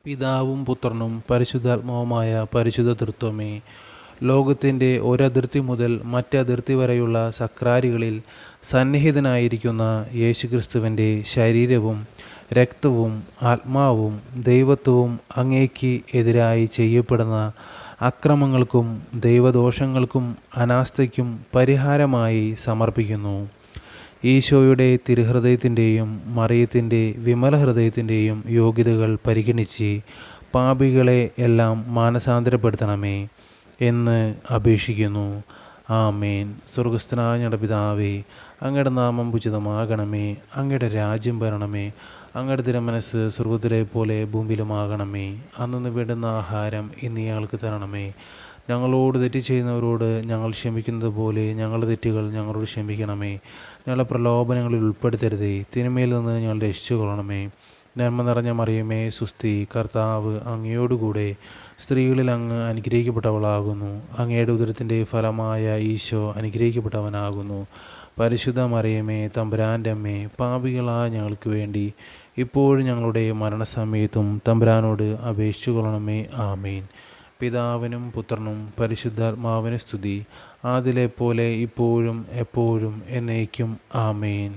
പിതാവും പുത്രനും പരിശുദ്ധാത്മാവുമായ പരിശുദ്ധ തൃത്വമേ, ലോകത്തിൻ്റെ ഒരതിർത്തി മുതൽ മറ്റതിർത്തി വരെയുള്ള സക്രാരികളിൽ സന്നിഹിതനായിരിക്കുന്ന യേശുക്രിസ്തുവിൻ്റെ ശരീരവും രക്തവും ആത്മാവും ദൈവത്വവും അങ്ങേക്ക് എതിരായി ചെയ്യപ്പെടുന്ന അക്രമങ്ങൾക്കും ദൈവദോഷങ്ങൾക്കും അനാസ്ഥയ്ക്കും പരിഹാരമായി സമർപ്പിക്കുന്നു. ഈശോയുടെ തിരുഹൃദയത്തിൻ്റെയും മറിയത്തിൻ്റെ വിമല ഹൃദയത്തിൻ്റെയും യോഗ്യതകൾ പരിഗണിച്ച് പാപികളെ എല്ലാം മാനസാന്തരപ്പെടുത്തണമേ എന്ന് അപേക്ഷിക്കുന്നു. ആമേൻ. സ്വർഗസ്ഥനായ ഞങ്ങളുടെ പിതാവേ, അങ്ങയുടെ നാമം ഉചിതമാകണമേ, അങ്ങയുടെ രാജ്യം വരണമേ, അങ്ങയുടെ തിരുമനസ്സ് സ്വർഗത്തിലെ പോലെ ഭൂമിയിലുമാകണമേ. അന്നു വേണ്ടുന്ന ആഹാരം ഇന്ന് ഞങ്ങൾക്ക് തരണമേ. ഞങ്ങളോട് തെറ്റ് ചെയ്യുന്നവരോട് ഞങ്ങൾ ക്ഷമിക്കുന്നത് പോലെ ഞങ്ങളുടെ തെറ്റുകൾ ഞങ്ങളോട് ക്ഷമിക്കണമേ. ഞങ്ങളെ പ്രലോഭനങ്ങളിൽ ഉൾപ്പെടുത്തരുതേ, തിന്മയിൽ നിന്ന് ഞങ്ങൾ രക്ഷിച്ചുകൊള്ളണമേ. നന്മ നിറഞ്ഞ മറിയമേ സുസ്തി, കർത്താവ് അങ്ങയോടുകൂടെ സ്ത്രീകളിൽ അങ്ങ് അനുഗ്രഹിക്കപ്പെട്ടവളാകുന്നു. അങ്ങയുടെ ഉദരത്തിൻ്റെ ഫലമായ ഈശോ അനുഗ്രഹിക്കപ്പെട്ടവനാകുന്നു. പരിശുദ്ധ മറിയമേ തമ്പുരാൻ്റെ അമ്മേ, പാപികളായ ഞങ്ങൾക്ക് വേണ്ടി ഇപ്പോഴും ഞങ്ങളുടെ മരണസമയത്തും തമ്പുരാനോട് അപേക്ഷിച്ചു കൊള്ളണമേ. ആമേൻ. പിതാവിനും പുത്രനും പരിശുദ്ധാത്മാവിന് സ്തുതി, ആദിലെ പോലെ ഇപ്പോഴും എപ്പോഴും എന്നേക്കും. ആമേൻ.